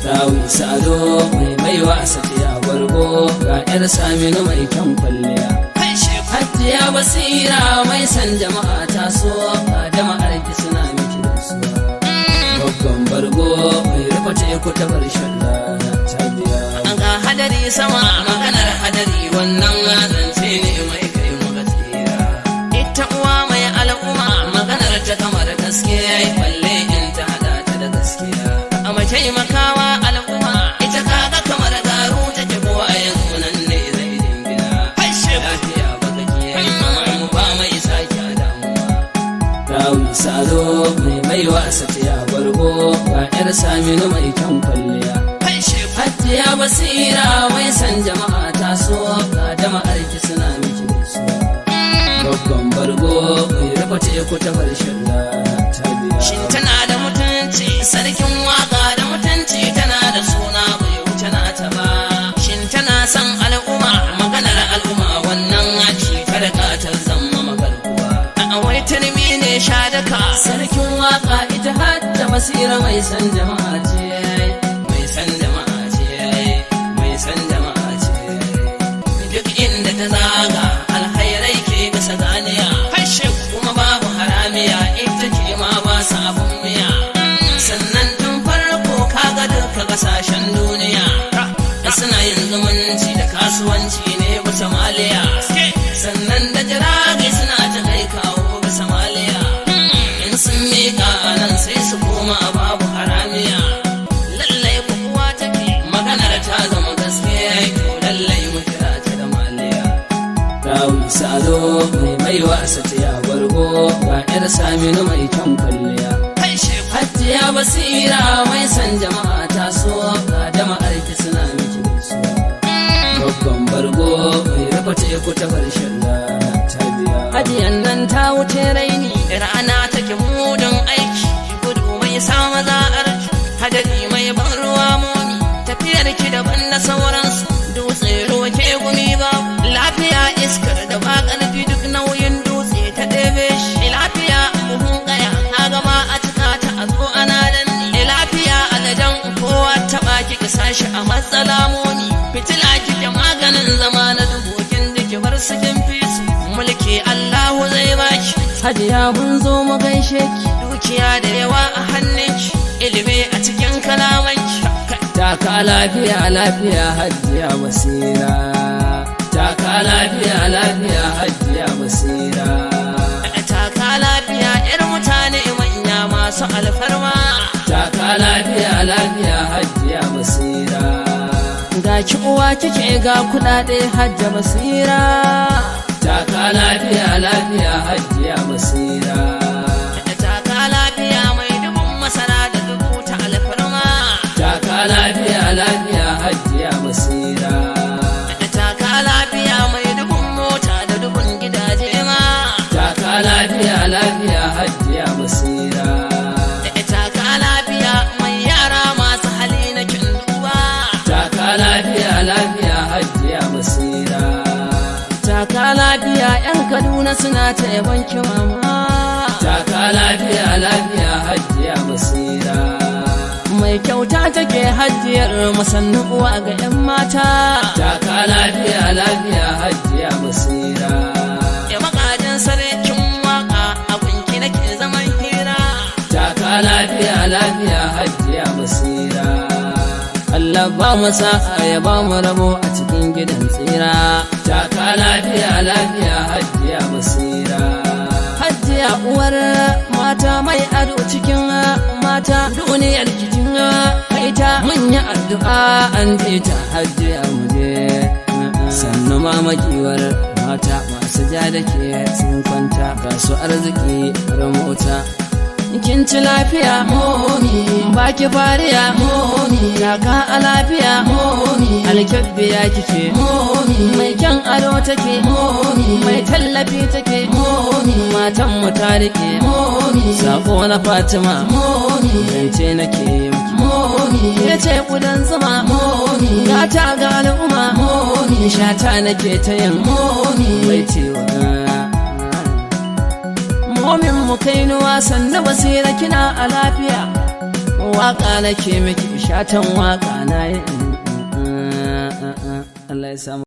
Dawi Sado mai baiwa Safiya Bargo ga 'yar Saminu mai kyan kwalliya. Hajiya Basira mai san jama'a ta so ga jama'ar ki suna miki gaisuwa. Babban bargo mai rufe teku ta barshen rana ta biya. Ga hadari sama maganar hadari wannan zance ne mai kai muka tsira. Ita uwa mai al'umma maganar ta kamar gaskiya balle in ta hada ta da gaskiya. A mace makawa al'umma ita kaga kamar garu take kowa yanzu nan ne zai dingina. Lafiya baka kiyaye mu ba mai sake damuwa. Dawi Sado mai baiwa Safiya Bargo ga 'yar Saminu mai kyan kwalliya. Hajiya Basira mai san jama'a ta so ga jama'ar ki suna miki gaisuwa. Babban bargo mai rufe teku ta barshen rana ta biya. Shin tana da mutunci sarkin waka da mutunci tana da suna bai wuce nata ba. Shin tana son al'umma maganar al'umma wannan ce ta daga ta zama magarkuwa. A wai turmi ne sha daka Sarkin waka ita Hajja Basira mai san jama'a ce. mai san jama'a ce mai san jama'a ce. Duk inda ta zaga alhairai ke gasa ganiya. Kuma babu haramiya ita ke ma ba sabon miya. Sannan tun farko kaga duka kasashen duniya suna yin zumunci da kasuwanci ne ba Somaliya. Sannan da jirage suna ta kai kawo ba Somaliya. In sun miƙa nan sai su koma babu haramiya. Lallai kuwa take maganar ta zama gaskiya to lallai mu kira ta da maliya. Dawi Sado mai baiwa Safiya Bargo ga 'yar Saminu mai kyan kwalliya. Hajiya Basira mai san jama'a ta so ga jama'ar ki suna miki gaisuwa. Babban bargo mai rufe teku ta barshen rana ta biya. Hajiyan nan ta wuce raini rana take mudun aiki gudu mai sa maza arki hadari mai ban ruwa muni tafiyar ki daban da sauransu dutse ruwa ke gumi ba lafiya iskar da ba ƙarfi duk nauyin dutse ta ɗebe shi lafiya buhun ƙaya ta gama a cika ta a zo ana danni lafiya alajan kowa taɓa ki sashi a matsala muni fitila kike maganin zama na dubokin jiki bar su kin fi su mulki Allahu zai baki. Hajiya mun zo mu gaishe ki. Dukiya da yawa a hannunki ilimi a cikin kalamanki. Taka lafiya lafiya Hajiya Basira. Taka lafiya lafiya Hajiya Basira. Taka lafiya 'yar mutane manya masu alfarma. Taka lafiya lafiya Hajiya Basira. Ga ki uwa kike ga kuɗaɗe Hajja Basira. Taka lafiya lafiya Hajiya Basira. Taka lafiya mai dubun masara da dubu ta alfarma. Taka lafiya lafiya Hajiya Basira. Taka lafiya mai dubun mota da dubun gidaje ma. Taka lafiya lafiya Hajiya Basira. Taka lafiya mai yara masu hali na kin duba. Taka lafiya lafiya Hajiya Basira. Taka lafiya 'yan Kaduna suna ta yabon ki mama. Taka lafiya lafiya Hajiya Basira. Mai kyauta take hajjiyar musannu uwa ga 'yan mata. Taka lafiya lafiya Hajiya Basira. Ya magajin sarkin waka abinki nake zaman hira. Taka lafiya lafiya Hajiya Basira. Allah ba mu sa'a ya ba mu rabo a cikin gidan tsira. Taka lafiya lafiya Hajiya Basira. Hajiya uwar mata mai ado cikin mata duniyar cikin kaita mun yi addu'a an je ta Hajiya muje. Sannu mamakiwar mata masu ja da ke sun kwanta ga su arziki har mota. kin ci lafiya Momi baki fariya Momi kaka a lafiya Momi alkyabbiya kike Momi mai kyan ado take Momi mai tallafi take Momi matan mu ta rike Momi sako na Fatima Momi zance nake yi Momi yace kudan zuma Momi gata ga al'umma Momi shata nake ta yin Momi bai cewa momin mu kai nuwa sannu basira kina a lafiya waka nake miki shatan waka na yi Allah ya samu